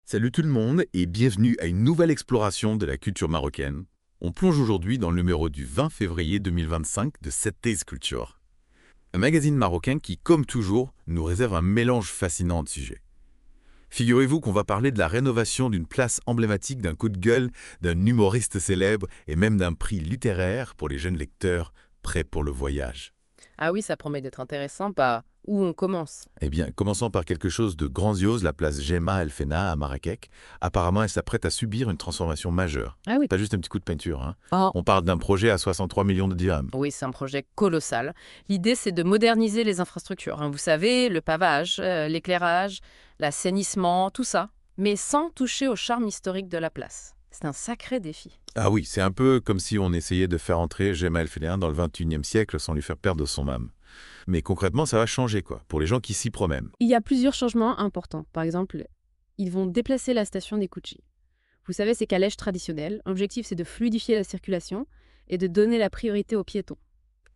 Salut tout le monde et bienvenue à une nouvelle exploration de la culture marocaine. On plonge aujourd'hui dans le numéro du 20 février 2025 de 7 Days Culture. Un magazine marocain qui, comme toujours, nous réserve un mélange fascinant de sujets. Figurez-vous qu'on va parler de la rénovation d'une place emblématique, d'un coup de gueule, d'un humoriste célèbre et même d'un prix littéraire pour les jeunes lecteurs prêts pour le voyage. Ah oui, ça promet d'être intéressant. Bah, où on commence? Eh bien, commençons par quelque chose de grandiose, la place Gemma El Fena à Marrakech. Apparemment, elle s'apprête à subir une transformation majeure. Ah oui. Pas juste un petit coup de peinture, hein. Oh. On parle d'un projet à 63 millions de dirhams. Oui, c'est un projet colossal. L'idée, c'est de moderniser les infrastructures, hein. Vous savez, le pavage, l'éclairage, l'assainissement, tout ça, mais sans toucher au charme historique de la place. C'est un sacré défi. Ah oui, c'est un peu comme si on essayait de faire entrer Gemma El Fena dans le 21e siècle sans lui faire perdre son âme. Mais concrètement, ça va changer, quoi, pour les gens qui s'y promènent. Il y a plusieurs changements importants. Par exemple, ils vont déplacer la station des Kouchi. Vous savez, ces calèches traditionnelles. L'objectif, c'est de fluidifier la circulation et de donner la priorité aux piétons.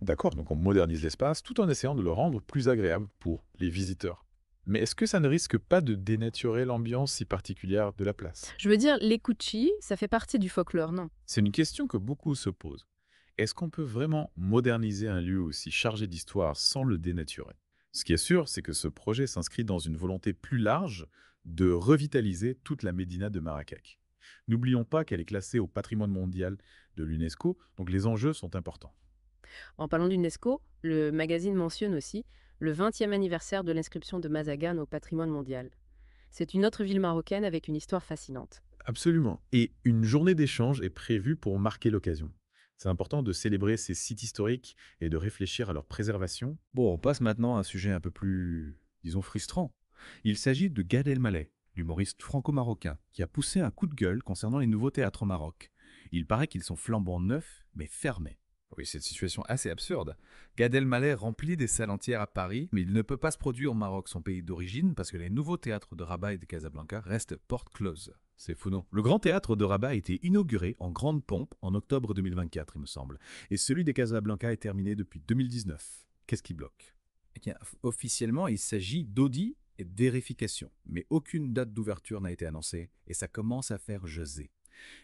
D'accord, donc on modernise l'espace tout en essayant de le rendre plus agréable pour les visiteurs. Mais est-ce que ça ne risque pas de dénaturer l'ambiance si particulière de la place? Je veux dire, les Kouchi, ça fait partie du folklore, non? C'est une question que beaucoup se posent. Est-ce qu'on peut vraiment moderniser un lieu aussi chargé d'histoire sans le dénaturer? Ce qui est sûr, c'est que ce projet s'inscrit dans une volonté plus large de revitaliser toute la médina de Marrakech. N'oublions pas qu'elle est classée au patrimoine mondial de l'UNESCO, donc les enjeux sont importants. En parlant d'UNESCO, le magazine mentionne aussi le 20e anniversaire de l'inscription de Mazagan au patrimoine mondial. C'est une autre ville marocaine avec une histoire fascinante. Absolument. Et une journée d'échange est prévue pour marquer l'occasion. C'est important de célébrer ces sites historiques et de réfléchir à leur préservation. Bon, on passe maintenant à un sujet un peu plus, disons, frustrant. Il s'agit de Gad Elmaleh, l'humoriste franco-marocain, qui a poussé un coup de gueule concernant les nouveaux théâtres au Maroc. Il paraît qu'ils sont flambant neufs, mais fermés. Oui, c'est une situation assez absurde. Gad Elmaleh remplit des salles entières à Paris, mais il ne peut pas se produire au Maroc, son pays d'origine, parce que les nouveaux théâtres de Rabat et de Casablanca restent porte close. C'est fou, non? Le grand théâtre de Rabat a été inauguré en grande pompe en octobre 2024, il me semble. Et celui de Casablanca est terminé depuis 2019. Qu'est-ce qui bloque? Eh bien, officiellement, il s'agit d'audit et de vérification, mais aucune date d'ouverture n'a été annoncée, et ça commence à faire jaser.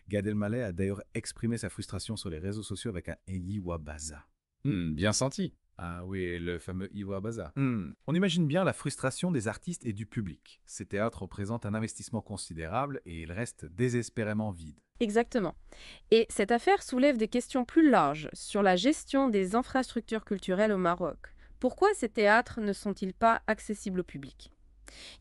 Gad Elmaleh a d'ailleurs exprimé sa frustration sur les réseaux sociaux avec un Iwa Baza. Bien senti. Ah oui, le fameux Iwa Baza. On imagine bien la frustration des artistes et du public. Ces théâtres représentent un investissement considérable et ils restent désespérément vides. Exactement. Et cette affaire soulève des questions plus larges sur la gestion des infrastructures culturelles au Maroc. Pourquoi ces théâtres ne sont-ils pas accessibles au public?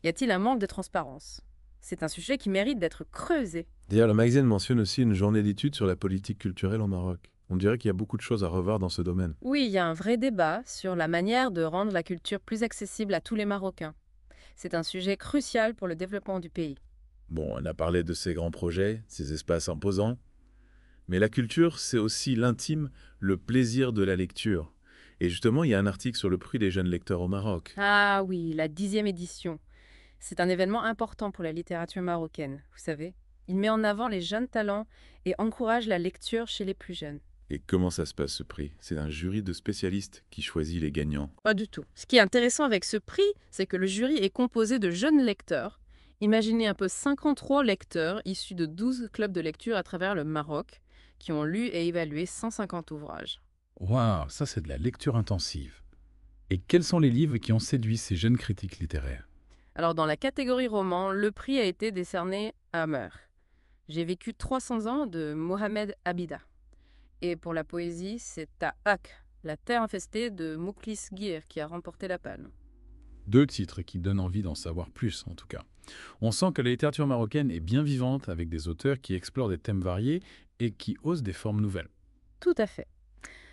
Y a-t-il un manque de transparence? C'est un sujet qui mérite d'être creusé. D'ailleurs, le magazine mentionne aussi une journée d'études sur la politique culturelle au Maroc. On dirait qu'il y a beaucoup de choses à revoir dans ce domaine. Oui, il y a un vrai débat sur la manière de rendre la culture plus accessible à tous les Marocains. C'est un sujet crucial pour le développement du pays. Bon, on a parlé de ces grands projets, ces espaces imposants. Mais la culture, c'est aussi l'intime, le plaisir de la lecture. Et justement, il y a un article sur le prix des jeunes lecteurs au Maroc. Ah oui, la 10e édition. C'est un événement important pour la littérature marocaine, vous savez. Il met en avant les jeunes talents et encourage la lecture chez les plus jeunes. Et comment ça se passe ce prix? C'est un jury de spécialistes qui choisit les gagnants. Pas du tout. Ce qui est intéressant avec ce prix, c'est que le jury est composé de jeunes lecteurs. Imaginez un peu 53 lecteurs issus de 12 clubs de lecture à travers le Maroc qui ont lu et évalué 150 ouvrages. Waouh, ça c'est de la lecture intensive. Et quels sont les livres qui ont séduit ces jeunes critiques littéraires? Alors dans la catégorie roman, le prix a été décerné à Meur. J'ai vécu 300 ans de Mohamed Abida. Et pour la poésie, c'est à Ak, La Terre infestée de Mouklis Guir qui a remporté la palme. Deux titres qui donnent envie d'en savoir plus, en tout cas. On sent que la littérature marocaine est bien vivante avec des auteurs qui explorent des thèmes variés et qui osent des formes nouvelles. Tout à fait.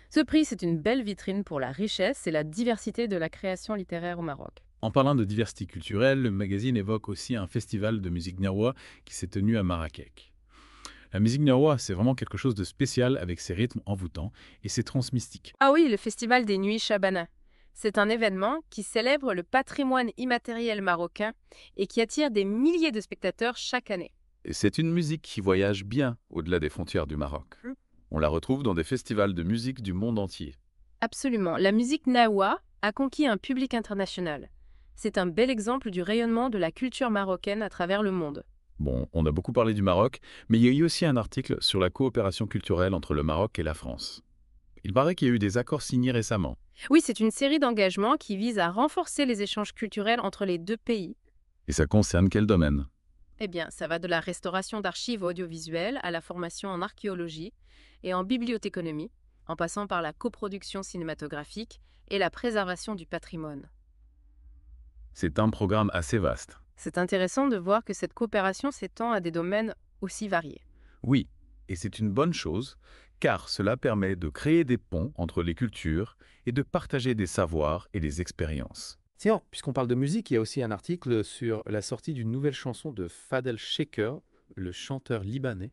Ce prix, c'est une belle vitrine pour la richesse et la diversité de la création littéraire au Maroc. En parlant de diversité culturelle, le magazine évoque aussi un festival de musique nyawa qui s'est tenu à Marrakech. La musique nyawa, c'est vraiment quelque chose de spécial avec ses rythmes envoûtants et ses trans mystiques. Ah oui, le Festival des Nuits Shabana. C'est un événement qui célèbre le patrimoine immatériel marocain et qui attire des milliers de spectateurs chaque année. Et c'est une musique qui voyage bien au-delà des frontières du Maroc. On la retrouve dans des festivals de musique du monde entier. Absolument. La musique Nahwa a conquis un public international. C'est un bel exemple du rayonnement de la culture marocaine à travers le monde. Bon, on a beaucoup parlé du Maroc, mais il y a eu aussi un article sur la coopération culturelle entre le Maroc et la France. Il paraît qu'il y a eu des accords signés récemment. Oui, c'est une série d'engagements qui vise à renforcer les échanges culturels entre les deux pays. Et ça concerne quel domaine? Eh bien, ça va de la restauration d'archives audiovisuelles à la formation en archéologie et en bibliothéconomie, en passant par la coproduction cinématographique et la préservation du patrimoine. C'est un programme assez vaste. C'est intéressant de voir que cette coopération s'étend à des domaines aussi variés. Oui, et c'est une bonne chose, car cela permet de créer des ponts entre les cultures et de partager des savoirs et des expériences. Tiens, puisqu'on parle de musique, il y a aussi un article sur la sortie d'une nouvelle chanson de Fadel Shaker, le chanteur libanais.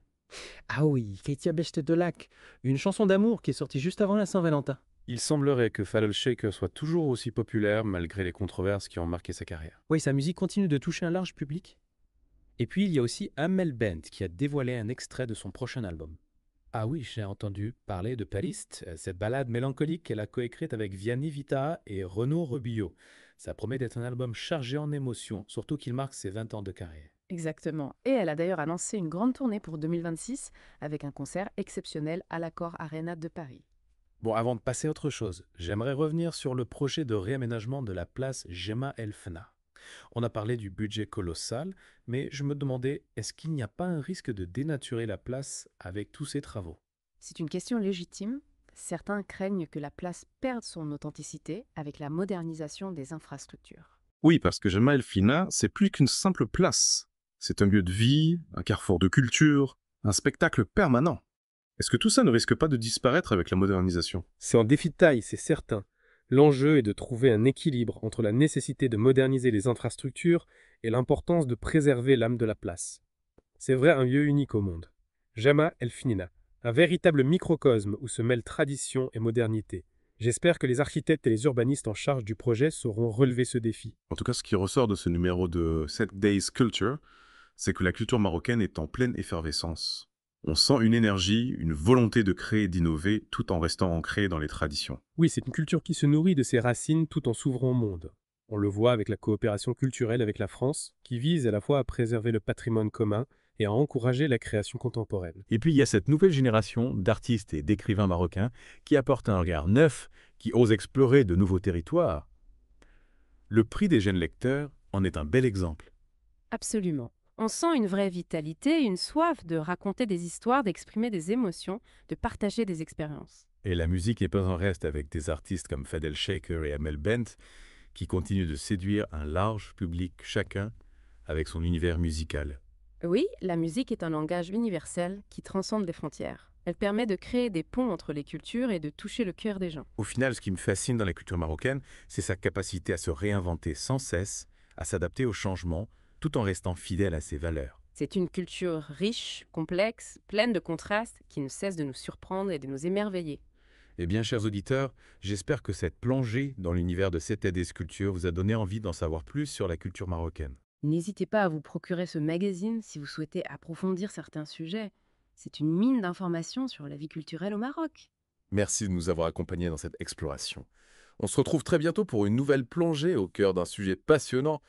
Ah oui, Ketia Beste de Lac, une chanson d'amour qui est sortie juste avant la Saint-Valentin. Il semblerait que Fadel Shaker soit toujours aussi populaire malgré les controverses qui ont marqué sa carrière. Oui, sa musique continue de toucher un large public. Et puis il y a aussi Amel Bent qui a dévoilé un extrait de son prochain album. Ah oui, j'ai entendu parler de Paliste, cette ballade mélancolique qu'elle a coécrite avec Vianney Vita et Renaud Rebillot. Ça promet d'être un album chargé en émotions, surtout qu'il marque ses 20 ans de carrière. Exactement. Et elle a d'ailleurs annoncé une grande tournée pour 2026 avec un concert exceptionnel à l'Accor Arena de Paris. Bon, avant de passer à autre chose, j'aimerais revenir sur le projet de réaménagement de la place Jemaa El Fna. On a parlé du budget colossal, mais je me demandais, est-ce qu'il n'y a pas un risque de dénaturer la place avec tous ces travaux? C'est une question légitime. Certains craignent que la place perde son authenticité avec la modernisation des infrastructures. Oui, parce que Jemaa El Fna, c'est plus qu'une simple place. C'est un lieu de vie, un carrefour de culture, un spectacle permanent. Est-ce que tout ça ne risque pas de disparaître avec la modernisation? C'est en défi de taille, c'est certain. L'enjeu est de trouver un équilibre entre la nécessité de moderniser les infrastructures et l'importance de préserver l'âme de la place. C'est vrai un lieu unique au monde. Jemaa El Fna, un véritable microcosme où se mêlent tradition et modernité. J'espère que les architectes et les urbanistes en charge du projet sauront relever ce défi. En tout cas, ce qui ressort de ce numéro de 7 Days Culture, c'est que la culture marocaine est en pleine effervescence. On sent une énergie, une volonté de créer et d'innover tout en restant ancré dans les traditions. Oui, c'est une culture qui se nourrit de ses racines tout en s'ouvrant au monde. On le voit avec la coopération culturelle avec la France, qui vise à la fois à préserver le patrimoine commun et à encourager la création contemporaine. Et puis il y a cette nouvelle génération d'artistes et d'écrivains marocains qui apportent un regard neuf, qui osent explorer de nouveaux territoires. Le prix des jeunes lecteurs en est un bel exemple. Absolument. On sent une vraie vitalité, une soif de raconter des histoires, d'exprimer des émotions, de partager des expériences. Et la musique n'est pas en reste avec des artistes comme Fadel Shaker et Amel Bent qui continuent de séduire un large public chacun avec son univers musical. Oui, la musique est un langage universel qui transcende les frontières. Elle permet de créer des ponts entre les cultures et de toucher le cœur des gens. Au final, ce qui me fascine dans la culture marocaine, c'est sa capacité à se réinventer sans cesse, à s'adapter aux changements, tout en restant fidèle à ses valeurs. C'est une culture riche, complexe, pleine de contrastes, qui ne cesse de nous surprendre et de nous émerveiller. Eh bien, chers auditeurs, j'espère que cette plongée dans l'univers de cette des cultures vous a donné envie d'en savoir plus sur la culture marocaine. N'hésitez pas à vous procurer ce magazine si vous souhaitez approfondir certains sujets. C'est une mine d'informations sur la vie culturelle au Maroc. Merci de nous avoir accompagnés dans cette exploration. On se retrouve très bientôt pour une nouvelle plongée au cœur d'un sujet passionnant